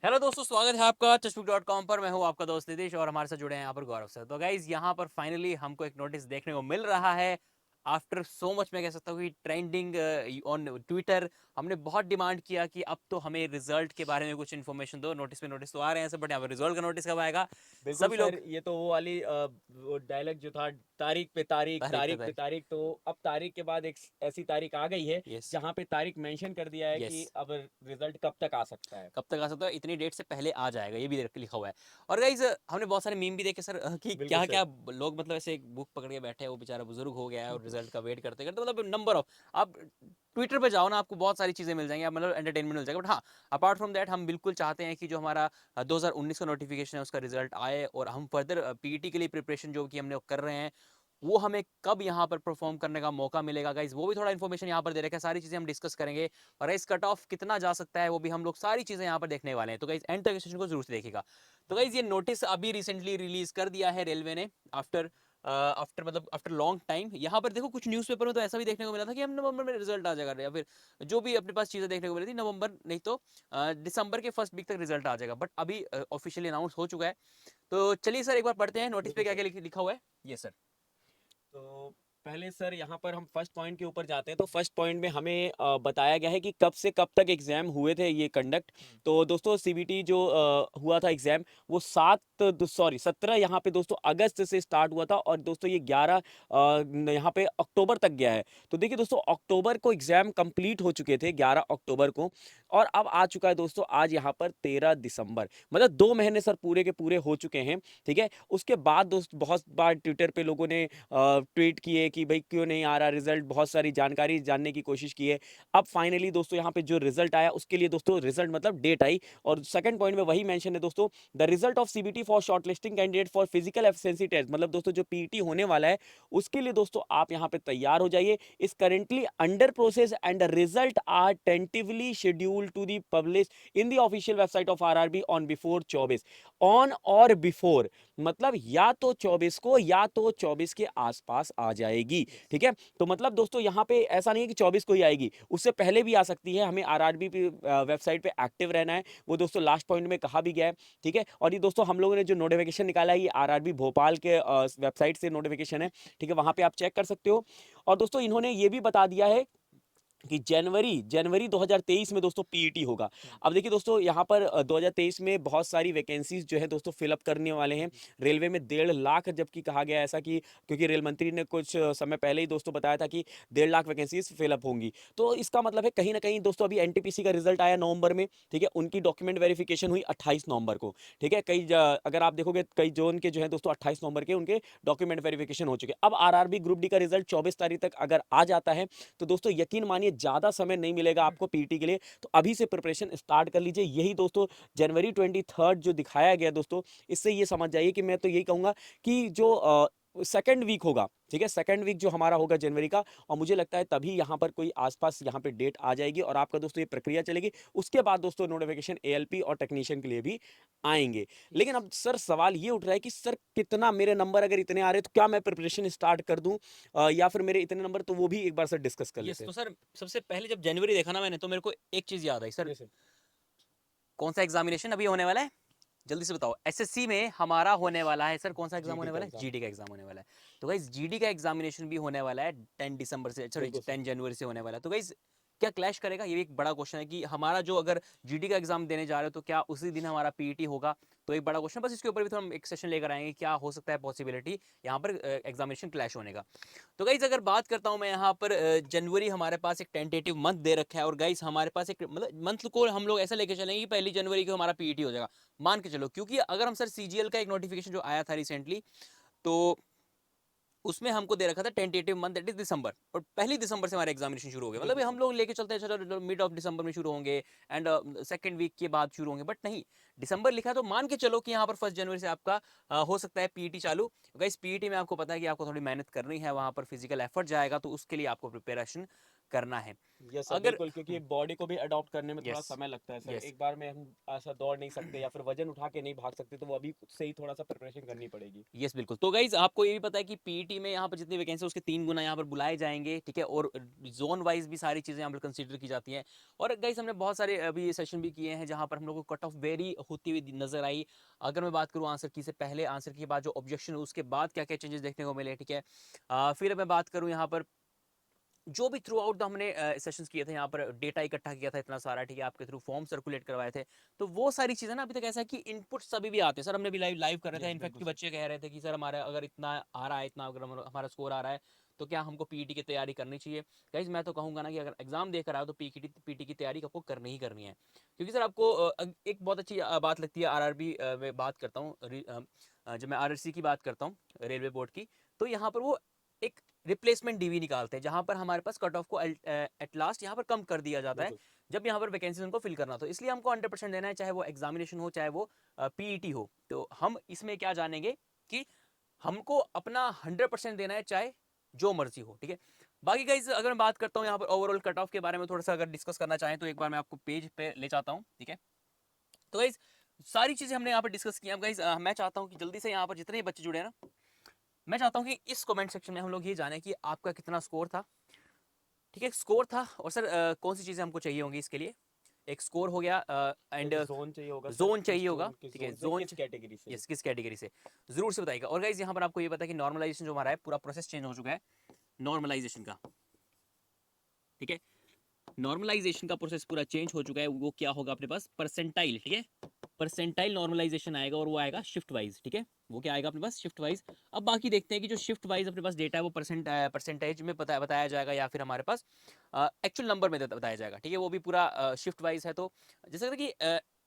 Hello दोस्तों, स्वागत है आपका चश्मुक.com पर। मैं हूं आपका दोस्त नितीश और हमारे साथ जुड़े हैं यहाँ पर गौरव सर। तो गाइज यहाँ पर फाइनली हमको एक नोटिस देखने को मिल रहा है आफ्टर सो मच। मैं कह सकता हूँ कि ट्रेंडिंग ऑन ट्विटर हमने बहुत डिमांड किया कि अब तो हमें रिजल्ट के बारे में कुछ इन्फॉर्मेशन दो। नोटिस पे नोटिस तो आ रहे हैं सब, बट यहाँ पर रिजल्ट का नोटिस कब आएगा बिल्कुल सभी सर, लोग ये तो वो वाली वो डायलॉग जो था, तारीख पे तारीख तारीख पे तारीख पे तारीख। तारीख। तो अब तारीख के बाद एक ऐसी तारीख आ गई है यस जहां पे तारीख मेंशन कर दिया है यस। कि अब रिजल्ट कब तक आ सकता है। कब तक आ सकता है? इतनी डेट से पहले आ जाएगा, ये भी लिखा हुआ है। और गाइज हमने बहुत सारे मीम भी देखे सर कि बिल्कुल क्या सर। क्या लोग मतलब ऐसे एक बुक पकड़ के बैठे हैं, वो बेचारा बुजुर्ग हो गया है और रिजल्ट का वेट करते करते मतलब नंबर ऑफ। आप ट्विटर पे जाओ ना, आपको बहुत सारी चीजें मिल जाएंगी, आप मतलब एंटरटेनमेंट मिल जाएगा। बट हाँ, अपार्ट फ्रॉम दैट हम बिल्कुल चाहते हैं कि जो हमारा 2019 का नोटिफिकेशन है उसका रिजल्ट आए और हम फर्दर पीईटी के लिए प्रिपरेशन जो कि हमने कर रहे हैं वो हमें कब यहाँ पर परफॉर्म करने का मौका मिलेगा गाइज, वो भी थोड़ा इन्फॉर्मेशन यहाँ पर दे रखा है। सारी चीजें हम डिस्कस करेंगे और इस कट ऑफ कितना जा सकता है वो भी हम लोग सारी चीजें यहाँ पर देखने वाले हैं। तो गाइज एंड तक सेशन को जरूर से देखिएगा। तो गाइज ये नोटिस अभी रिसेंटली रिलीज कर दिया है रेलवे ने आफ्टर मतलब आफ्टर लॉन्ग टाइम। यहाँ पर देखो कुछ न्यूज़पेपर में तो ऐसा भी देखने को मिला था कि हम नवंबर में रिजल्ट आ जाएगा, या फिर जो भी अपने पास चीजें देखने को मिली थी नवंबर नहीं तो दिसंबर के फर्स्ट वीक तक रिजल्ट आ जाएगा। बट अभी ऑफिशियली अनाउंस हो चुका है। तो चलिए सर एक बार पढ़ते हैं नोटिस पे बिल्कुल क्या सर। क्या लिखा हुआ है। ये सर। तो पहले सर यहाँ पर हम फर्स्ट पॉइंट के ऊपर जाते हैं। तो फर्स्ट पॉइंट में हमें बताया गया है कि कब से कब तक एग्जाम हुए थे ये कंडक्ट। तो दोस्तों सीबीटी जो हुआ था एग्जाम, वो 17 यहाँ पे दोस्तों अगस्त से स्टार्ट हुआ था और दोस्तों ये 11 यहाँ पे अक्टूबर तक गया है। तो देखिए दोस्तों, अक्टूबर को एग्जाम कंप्लीट हो चुके थे 11 अक्टूबर को, और अब आ चुका है दोस्तों आज यहाँ पर 13 दिसंबर। मतलब 2 महीने सर पूरे के पूरे हो चुके हैं। ठीक है, उसके बाद दोस्त बहुत बार ट्विटर पे लोगों ने ट्वीट किए कि भाई क्यों नहीं आ रहा रिजल्ट, बहुत सारी जानकारी जानने की कोशिश की है। अब फाइनली दोस्तों यहाँ पे जो रिजल्ट आया उसके लिए दोस्तों रिजल्ट मतलब डेट आई। और सेकंड पॉइंट में वही मेंशन है दोस्तों, the result of CBT for shortlisting candidate for physical efficiency test. मतलब दोस्तों जो पीईटी होने वाला है उसके लिए दोस्तों आप यहाँ पे तैयार हो जाइए। Is currently under process and result are tentatively scheduled to the publish in the official website of RRB on before 24, on और बिफोर। मतलब या तो 24 को या तो 24 के आसपास आ जाएगी। ठीक है, तो मतलब दोस्तों यहाँ पे ऐसा नहीं है कि 24 को ही आएगी, उससे पहले भी आ सकती है। हमें आरआरबी वेबसाइट पे एक्टिव रहना है, वो दोस्तों लास्ट पॉइंट में कहा भी गया है। ठीक है, और ये दोस्तों हम लोगों ने जो नोटिफिकेशन निकाला है ये आरआरबी भोपाल के वेबसाइट से नोटिफिकेशन है। ठीक है, वहां पे आप चेक कर सकते हो। और दोस्तों इन्होंने ये भी बता दिया है कि जनवरी जनवरी 2023 में दोस्तों पीईटी होगा। अब देखिए दोस्तों यहाँ पर 2023 में बहुत सारी वैकेंसीज जो है दोस्तों फिलअप करने वाले हैं रेलवे में, 1.5 लाख, जबकि कहा गया ऐसा कि क्योंकि रेल मंत्री ने कुछ समय पहले ही दोस्तों बताया था कि 1.5 लाख वैकेंसीज फिलअप होंगी। तो इसका मतलब है कहीं ना कहीं दोस्तों अभी एनटीपीसी का रिजल्ट आया नवंबर में। ठीक है, उनकी डॉक्यूमेंट वेरिफिकेशन हुई 28 नवंबर को। ठीक है, अगर आप देखोगे कई जोन के जो है दोस्तों 28 नवंबर के उनके डॉक्यूमेंट वेरिफिकेशन हो चुके। अब आरआरबी ग्रुप डी का रिजल्ट 24 तारीख तक अगर आ जाता है तो दोस्तों यकीन मानिए ज्यादा समय नहीं मिलेगा आपको पीटी के लिए। तो अभी से प्रिपरेशन स्टार्ट कर लीजिए। यही दोस्तों जनवरी 23 जो दिखाया गया दोस्तों, इससे ये समझ जाइए कि मैं तो यही कहूंगा कि जो सेकेंड वीक होगा, ठीक है, सेकेंड वीक जो हमारा होगा जनवरी का, और मुझे लगता है तभी यहाँ पर कोई आसपास यहाँ पे डेट आ जाएगी और आपका दोस्तों ये प्रक्रिया चलेगी। उसके बाद दोस्तों नोटिफिकेशन एएलपी और टेक्नीशियन के लिए भी आएंगे। लेकिन अब सर सवाल ये उठ रहा है कि सर कितना, मेरे नंबर अगर इतने आ रहे हैं तो क्या मैं प्रिपरेशन स्टार्ट कर दूं, या फिर मेरे इतने नंबर, तो वो भी एक बार सर डिस्कस कर यस लेते तो हैं। सर सबसे पहले जब जनवरी देखा ना मैंने तो मेरे को एक चीज याद आई सर। जैसे कौन सा एग्जामिनेशन अभी होने वाला है जल्दी से बताओ। एसएससी में हमारा होने वाला है सर, कौन सा एग्जाम जीडी होने का वाला है? एग्जाम। जीडी का एग्जाम होने वाला है। तो गाइस जीडी का एग्जामिनेशन भी होने वाला है 10 दिसंबर से, सॉरी बिल्कुल सर। 10 जनवरी से होने वाला है। तो गाइस क्या क्लैश करेगा, ये भी एक बड़ा क्वेश्चन है कि हमारा जो अगर जीडी का एग्जाम देने जा रहे हो तो क्या उसी दिन हमारा पीईटी होगा? तो एक बड़ा क्वेश्चन, बस इसके ऊपर भी तो हम एक सेशन लेकर आएंगे क्या हो सकता है पॉसिबिलिटी यहाँ पर एग्जामिनेशन क्लैश होने का। तो गाइज अगर बात करता हूँ मैं यहाँ पर जनवरी हमारे पास एक टेंटेटिव मंथ दे रखा है और गाइज हमारे पास एक मतलब मंथ को हम लोग ऐसा लेके चलेंगे कि 1 जनवरी को हमारा पीईटी हो जाएगा, मान के चलो। क्योंकि अगर हम सर सीजीएल का एक नोटिफिकेशन जो आया था रिसेंटली, तो उसमें हमको दे रखा था टेंटेटिव मंथ दैट इज दिसंबर, और 1 दिसंबर से हमारे एग्जामिनेशन शुरू हो गए। मतलब बिल्कुल हम सर। लोग लेके चलते हैं चलो मिड ऑफ दिसंबर में शुरू होंगे एंड सेकंड वीक के बाद शुरू होंगे, बट नहीं, दिसंबर लिखा है तो मान के चलो कि यहाँ पर 1 जनवरी से आपका हो सकता है पीईटी चालू। गाइस पीईटी में आपको पता है कि आपको थोड़ी मेहनत करनी है, वहां पर फिजिकल एफर्ट जाएगा, तो उसके लिए आपको प्रिपरेशन करना है। यस सर, अगर बिल्कुल, क्योंकि बॉडी को भी अडॉप्ट करने में थोड़ा यस, समय लगता है सर। यस। एक बार में हम ऐसा दौड़ नहीं सकते या फिर वजन उठा के नहीं भाग सकते, तो वो अभी खुद से ही थोड़ा सा प्रिपरेशन करनी पड़ेगी। यस बिल्कुल। तो गाइज आपको ये भी पता है कि पीईटी में यहाँ पर जितनी वैकेंसी है उसके 3 गुना यहाँ पर बुलाए जाएंगे, ठीक है, और जोन वाइज भी सारी चीज़ें यहाँ पर कंसीडर की जाती हैं। और गाइज हमने बहुत सारे अभी सेशन भी किए हैं जहाँ पर हम लोग को कट ऑफ वेरी होती हुई नजर आई। अगर मैं बात करूँ आंसर की से पहले, आंसर के बाद जो ऑब्जेक्शन उसके बाद क्या क्या चेंजेस देखने को मिले, ठीक है। फिर मैं बात करूँ यहाँ पर जो भी थ्रू आउट हमने सेशंस किए थे, यहाँ पर डेटा इकट्ठा किया था इतना सारा, ठीक है, आपके थ्रू फॉर्म सर्कुलेट करवाए थे, तो वो सारी चीज़ें ना अभी तक ऐसा है कि इनपुट्स अभी भी आते हैं सर। हमने भी लाइव लाइव कर रहे थे, यस इनफैक्ट बिल्कुल कि सर। बच्चे कह रहे थे कि सर हमारा अगर इतना आ रहा है, इतना अगर हमारा स्कोर आ रहा है, तो क्या हमको पीईटी की तैयारी करनी चाहिए। गाइस मैं तो कहूँगा ना कि अगर एग्जाम देकर आओ तो पीटी की तैयारी आपको करनी ही करनी है, क्योंकि सर आपको एक बहुत अच्छी बात लगती है आरआरबी में बात करता हूँ, जब मैं आरआरसी की बात करता हूँ रेलवे बोर्ड की, तो यहाँ पर वो एक रिप्लेसमेंट डीवी निकालते हैं जहां पर हमारे पास कट ऑफ को एट लास्ट यहाँ पर कम कर दिया जाता है बिल्कुल। जब यहाँ पर वैकेंसी उनको फिल करना। तो इसलिए हमको 100% देना है, चाहे वो एग्जामिनेशन हो चाहे वो पीईटी हो। तो हम इसमें क्या जानेंगे कि हमको अपना 100% देना है चाहे जो मर्जी हो, ठीक है। बाकी गाइज अगर मैं बात करता हूँ यहाँ पर ओवरऑल कट ऑफ के बारे में थोड़ा सा अगर डिस्कस करना चाहें तो एक बार मैं आपको पेज पे ले जाता हूँ, ठीक है। तो गाइज सारी चीजें हमने यहाँ पर डिस्कस की। अब गाइज मैं चाहता हूँ कि जल्दी से यहाँ पर जितने बच्चे जुड़े हैं ना, मैं चाहता हूँ कि इस कमेंट सेक्शन में हम लोग ये जाने कि आपका कितना स्कोर था, ठीक है, स्कोर था। और सर कौन सी चीज़ें हमको चाहिए होंगी इसके लिए, एक स्कोर हो गया एंड एक जोन चाहिए होगा सर, जोन किस चाहिए होगा, जोन, किस ठीक है, जोन से, जोन, किस कैटेगरी से। यस, किस कैटेगरी से जरूर से बताइएगा। और गाइज यहाँ पर आपको ये पता है कि नॉर्मलाइजेशन जो हमारा है पूरा प्रोसेस चेंज हो चुका है नॉर्मलाइजेशन का, ठीक है। नॉर्मलाइजेशन का प्रोसेस पूरा चेंज हो चुका है। वो क्या होगा अपने पास परसेंटाइल, ठीक है, परसेंटाइल नॉर्मलाइजेशन आएगा और वो आएगा शिफ्ट वाइज, ठीक है, वो क्या आएगा अपने पास शिफ्ट वाइज। अब बाकी देखते हैं कि जो शिफ्ट वाइज अपने पास डेटा है वो परसेंटेज में बताया जाएगा या फिर हमारे पास एक्चुअल नंबर में बताया जाएगा, ठीक है, वो भी पूरा शिफ्ट वाइज है। तो जैसे कि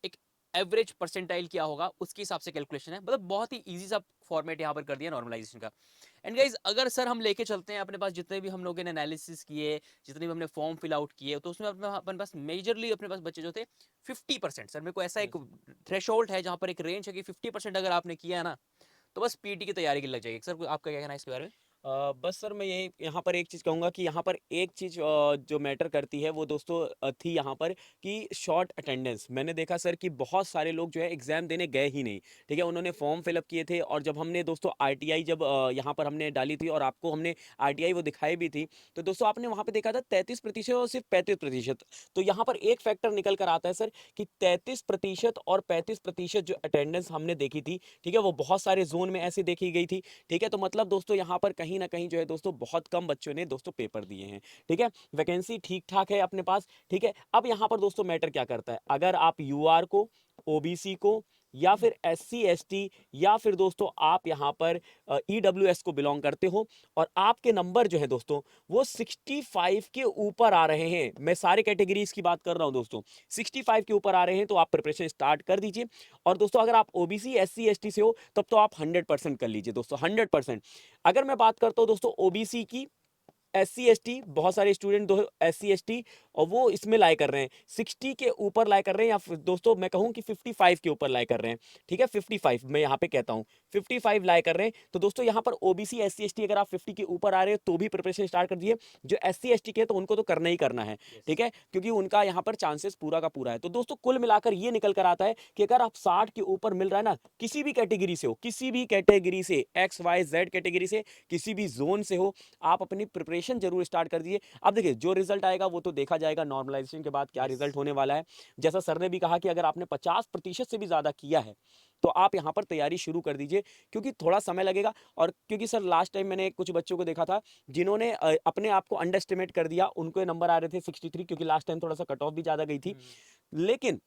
एक एवरेज परसेंटाइल क्या होगा उसके हिसाब से कैलकुलेशन है, मतलब बहुत ही ईजी सा फॉर्मेट यहाँ पर कर दिया नॉर्मलाइजेशन का। एंड गाइज अगर सर हम लेके चलते हैं अपने पास जितने भी हम लोगों ने एनालिसिस किए, जितने भी हमने फॉर्म फिल आउट किए, तो उसमें अपने पास मेजरली अपने पास बच्चे जो थे 50%। सर मेरे को ऐसा एक यस। थ्रेशोल्ड है जहां पर एक रेंज है कि 50% अगर आपने किया है ना तो बस पीटी की तैयारी के लिए लग जाएगी। सर आपका क्या कहना है इसके बारे में। बस सर मैं यही यहाँ पर एक चीज़ कहूँगा कि यहाँ पर एक चीज़ जो मैटर करती है वो दोस्तों थी यहाँ पर कि शॉर्ट अटेंडेंस। मैंने देखा सर कि बहुत सारे लोग जो है एग्ज़ाम देने गए ही नहीं, ठीक है। उन्होंने फॉर्म फिलअप किए थे और जब हमने दोस्तों आरटीआई जब यहाँ पर हमने डाली थी और आपको हमने आरटीआई वो दिखाई भी थी, तो दोस्तों आपने वहाँ पे देखा था 33% और सिर्फ 35%। तो यहाँ पर एक फैक्टर निकल कर आता है सर कि 33% और 35% जो अटेंडेंस हमने देखी थी, ठीक है, वो बहुत सारे जोन में ऐसे देखी गई थी, ठीक है। तो मतलब दोस्तों यहाँ पर कहीं ना कहीं जो है दोस्तों बहुत कम बच्चों ने दोस्तों पेपर दिए हैं, ठीक है। वैकेंसी ठीक ठाक है अपने पास, ठीक है। अब यहाँ पर दोस्तों मैटर क्या करता है, अगर आप यूआर को, ओबीसी को, या फिर एससी एसटी, या फिर दोस्तों आप यहाँ पर ईडब्ल्यूएस को बिलोंग करते हो और आपके नंबर जो है दोस्तों वो 65 के ऊपर आ रहे हैं, मैं सारे कैटेगरीज की बात कर रहा हूं दोस्तों, 65 के ऊपर आ रहे हैं, तो आप प्रिपरेशन स्टार्ट कर दीजिए। और दोस्तों अगर आप ओबीसी एससी एसटी से हो तब तो आप 100% कर लीजिए दोस्तों, 100%। अगर मैं बात करता हूं दोस्तों ओबीसी की, एससी एसटी, बहुत सारे स्टूडेंट दो एससी एसटी और वो इसमें लाए कर रहे हैं 60 के ऊपर लाए कर रहे हैं, या दोस्तों मैं कहूं कि 55 के ऊपर लाए कर रहे हैं, ठीक है, 55 मैं यहाँ पे कहता हूं 55 लाए कर रहे हैं। तो दोस्तों यहाँ पर ओबीसी एससी एसटी अगर आप 50 के ऊपर आ रहे हो तो भी प्रिपरेशन स्टार्ट कर दिए। जो एससी एसटी के तो उनको तो करना ही करना है, ठीक है, क्योंकि उनका यहाँ पर चांसेस पूरा का पूरा है। तो दोस्तों कुल मिलाकर ये निकल कर आता है कि अगर आप 60 के ऊपर मिल रहा है ना, किसी भी कैटेगरी से हो, किसी भी कैटेगरी से, एक्स वाई जेड कैटेगरी से, किसी भी जोन से हो, आप अपनी प्रिपरेशन जरूर स्टार्ट कर दीजिए। अब देखिए जो रिजल्ट आएगा वो तो देखा जाएगा नॉर्मलाइजेशन के बाद क्या रिजल्ट होने वाला है। जैसा सर ने भी कहा कि अगर आपने 50% से भी ज्यादा किया है तो आप यहाँ पर तैयारी शुरू कर दीजिए, क्योंकि थोड़ा समय लगेगा। और क्योंकि सर लास्ट टाइम मैंने कुछ बच्चों को देखा था जिन्होंने अपने आप को अंडर एस्टिमेट कर दिया, उनके नंबर आ रहे थे 63, क्योंकि लास्ट टाइम थोड़ा सा कट ऑफ भी ज्यादा गई थी। लेकिन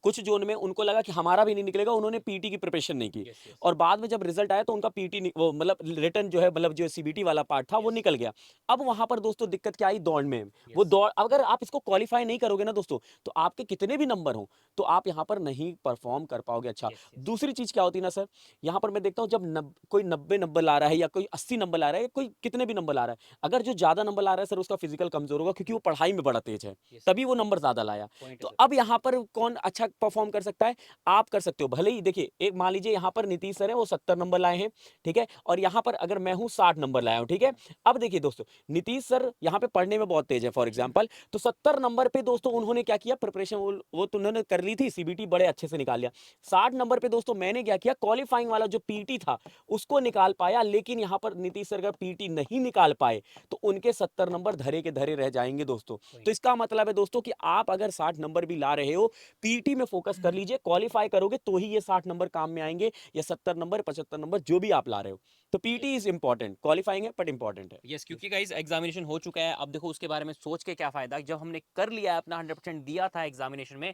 कुछ जोन में उनको लगा कि हमारा भी नहीं निकलेगा, उन्होंने पीटी की प्रिपरेशन नहीं की, यस, यस, और बाद में जब रिजल्ट आया तो उनका पीटी वो मतलब रिटर्न जो है, मतलब जो सीबीटी वाला पार्ट था वो यस, निकल गया। अब वहां पर दोस्तों दिक्कत क्या आई, दौड़ में। वो यस, दौड़ अगर आप इसको क्वालिफाई नहीं करोगे ना दोस्तों, तो आपके कितने भी नंबर हो तो आप यहाँ पर नहीं परफॉर्म कर पाओगे अच्छा। यस, यस, दूसरी चीज क्या होती है ना सर, यहाँ पर मैं देखता हूँ जब कोई 90 नंबर ला रहा है या कोई 80 नंबर ला रहा है या कोई कितने भी नंबर ला रहा है, अगर जो ज्यादा नंबर ला रहा है सर उसका फिजिकल कमजोर होगा, क्योंकि वो पढ़ाई में बड़ा तेज है, यस, तभी वो नंबर ज्यादा लाया। पॉइंट है तो सर। अब यहाँ पर कौन अच्छा परफॉर्म कर सकता है, आप कर सकते हो। भले ही देखिए, एक मान लीजिए यहाँ पर नीतीश सर है, वो 70 नंबर लाए हैं, ठीक है, और यहाँ पर अगर मैं हूँ 60 नंबर लाया हूँ, ठीक है। अब देखिए दोस्तों, नीतीश सर यहाँ पे पढ़ने में बहुत तेज है फॉर एग्जाम्पल, तो 70 नंबर पे दोस्तों उन्होंने क्या किया, प्रिपरेशन वो तो उन्होंने कर ली थी, सीबीटी बड़े अच्छे से निकाल लिया। 60 नंबर पे दोस्तों मैंने क्या किया, क्वालिफाइंग वाला जो पीटी था उसको निकाल पाया, लेकिन यहाँ पर नीतीश सर अगर पीटी नहीं निकाल पाए तो उनके 70 नंबर धरे के धरे रह जाएंगे दोस्तों। तो इसका मतलब है दोस्तों कि आप अगर 60 नंबर भी ला रहे हो, पीटी में फोकस कर लीजिए, क्वालिफाई करोगे तो ही ये 60 नंबर काम में आएंगे, या 70 नंबर 75 नंबर जो भी आप ला रहे हो। तो पीटी इज इंपॉर्टेंट, क्वालिफाइंग है बट इंपॉर्टेंट है। यस, क्योंकि गाइस एग्जामिनेशन हो चुका है। अब देखो उसके बारे में सोच के क्या फायदा, जब हमने कर लिया है अपना 100% दिया था एग्जामिनेशन में,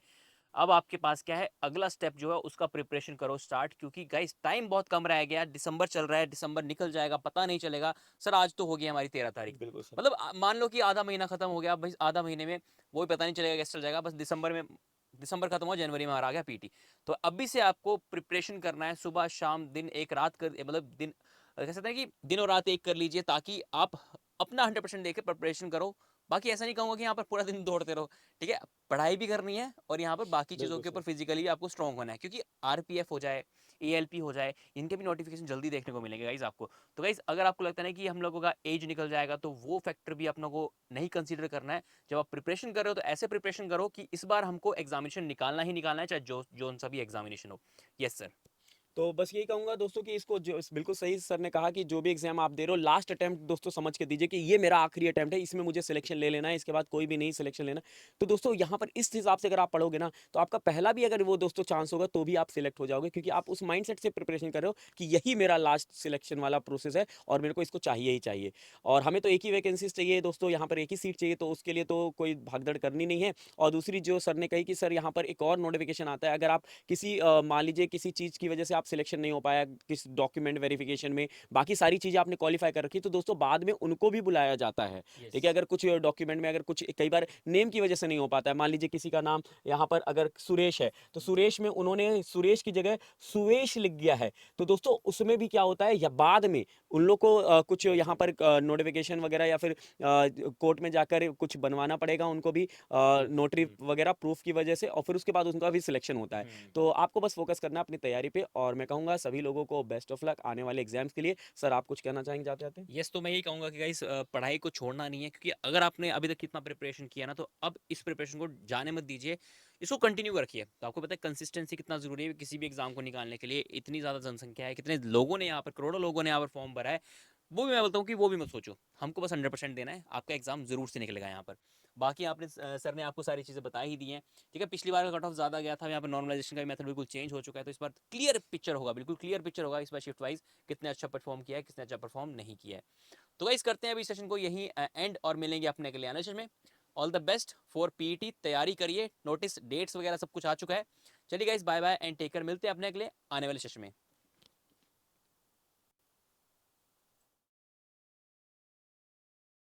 अब आपके पास क्या है, अगला स्टेप जो है उसका प्रिपरेशन करो स्टार्ट, क्योंकि गाइस टाइम बहुत कम रह गया। दिसंबर चल रहा है, दिसंबर निकल जाएगा पता नहीं चलेगा। सर आज तो हो गई हमारी 13 तारीख, बिल्कुल सर। मतलब मान लो कि आधा महीना खत्म हो गया भाई, आधा महीने में वो भी पता नहीं चलेगा कैसे चल जाएगा। बस दिसंबर में, दिसंबर खत्म हुआ, जनवरी में आ गया पीटी। तो अभी से आपको प्रिपरेशन करना है, सुबह शाम दिन एक रात कर, मतलब दिन कह सकते हैं कि दिन और रात एक कर लीजिए, ताकि आप अपना 100% देके प्रिपरेशन करो। बाकी ऐसा नहीं कहूंगा कि यहाँ पर पूरा दिन दौड़ते रहो, ठीक है, पढ़ाई भी करनी है और यहाँ पर बाकी चीज़ों बिल्कुल के ऊपर सर। फिजिकली भी आपको स्ट्रॉन्ग होना है, क्योंकि आरपीएफ हो जाए, एएलपी हो जाए, इनके भी नोटिफिकेशन जल्दी देखने को मिलेंगे गाइज आपको। तो गाइज अगर आपको लगता है ना कि हम लोगों का एज निकल जाएगा, तो वो फैक्टर भी अपनों को नहीं कंसीडर करना है। जब आप प्रिपरेशन कर रहे हो तो ऐसे प्रिपरेशन करो कि इस बार हमको एग्जामिनेशन निकालना ही निकालना है, चाहे जो सा भी एग्जामिनेशन हो। Yes sir. तो बस यही कहूंगा दोस्तों कि इसको जो बिल्कुल सही सर ने कहा कि जो भी एग्जाम आप दे रहे हो, लास्ट अटेम्प्ट दोस्तों समझ के दीजिए कि ये मेरा आखिरी अटेम्प्ट है, इसमें मुझे सिलेक्शन ले लेना है, इसके बाद कोई भी नहीं सिलेक्शन लेना। तो दोस्तों यहाँ पर इस हिसाब से अगर आप पढ़ोगे ना, तो आपका पहला भी अगर वो दोस्तों चांस होगा तो भी आप सिलेक्ट हो जाओगे, क्योंकि आप उस माइंडसेट से प्रिपरेशन कर रहे हो कि यही मेरा लास्ट सिलेक्शन वाला प्रोसेस है और मेरे को इसको चाहिए ही चाहिए। और हमें तो एक ही वैकेंसीज चाहिए दोस्तों, यहाँ पर एक ही सीट चाहिए, तो उसके लिए तो कोई भागदड़ करनी नहीं है। और दूसरी जो सर ने कही कि सर यहाँ पर एक और नोटिफिकेशन आता है, अगर आप किसी मान लीजिए किसी चीज़ की वजह से आप सिलेक्शन नहीं हो पाया किस डॉक्यूमेंट वेरिफिकेशन में, बाकी सारी चीज़ें आपने क्वालिफाई कर रखी, तो दोस्तों बाद में उनको भी बुलाया जाता है। ठीक है, अगर कुछ डॉक्यूमेंट में अगर कुछ कई बार नेम की वजह से नहीं हो पाता है, मान लीजिए किसी का नाम यहाँ पर अगर सुरेश है, तो सुरेश में उन्होंने सुरेश की जगह सुवेश लिख दिया है, तो दोस्तों उसमें भी क्या होता है, या बाद में उन लोग को कुछ यहाँ पर नोटिफिकेशन वगैरह या फिर कोर्ट में जाकर कुछ बनवाना पड़ेगा उनको भी, नोटरी वगैरह प्रूफ की वजह से, और फिर उसके बाद उनका भी सिलेक्शन होता है। तो आपको बस फोकस करना है अपनी तैयारी पे, और मैं कहूँगा सभी लोगों को बेस्ट ऑफ लक आने वाले एग्जाम्स के लिए। सर आप कुछ कहना चाहेंगे जाते जाते? यस, तो मैं यही कहूँगा कि गाइस पढ़ाई को छोड़ना नहीं है, क्योंकि अगर आपने अभी तक कितना प्रिपरेशन किया ना, तो अब इस प्रिपरेशन को जाने मत दीजिए, इसको कंटिन्यू रखिए। तो आपको पता है कंसिस्टेंसी कितना ज़रूरी है किसी भी एग्जाम को निकालने के लिए। इतनी ज़्यादा जनसंख्या है, कितने लोगों ने यहाँ पर, करोड़ों लोगों ने यहाँ पर फॉर्म भरा है, वो भी मैं बोलता हूँ कि वो भी मत सोचो, हमको बस 100% देना है, आपका एग्जाम जरूर से निकलेगा यहाँ पर। बाकी आपने सर ने आपको सारी चीज़ें बता ही दी हैं, ठीक है। पिछली बार का कट ऑफ ज़्यादा गया था, यहाँ पर नॉर्मलाइजेशन का मेथड बिल्कुल चेंज हो चुका है, तो इस बार क्लियर पिक्चर होगा, बिल्कुल क्लियर पिक्चर होगा इस बार शिफ्ट वाइज, कितने अच्छा परफॉर्म किया है, किसने अच्छा परफॉर्म नहीं किया है। तो गाइस करते हैं अभी सेशन को यहीं एंड, और मिलेंगे अपने अगले आने सेशन में। All the best for PET, तैयारी करिए, नोटिस डेट्स वगैरह सब कुछ आ चुका है। चलिए guys, bye bye and take care, मिलते हैं अपने अगले आने वाले सेशन में।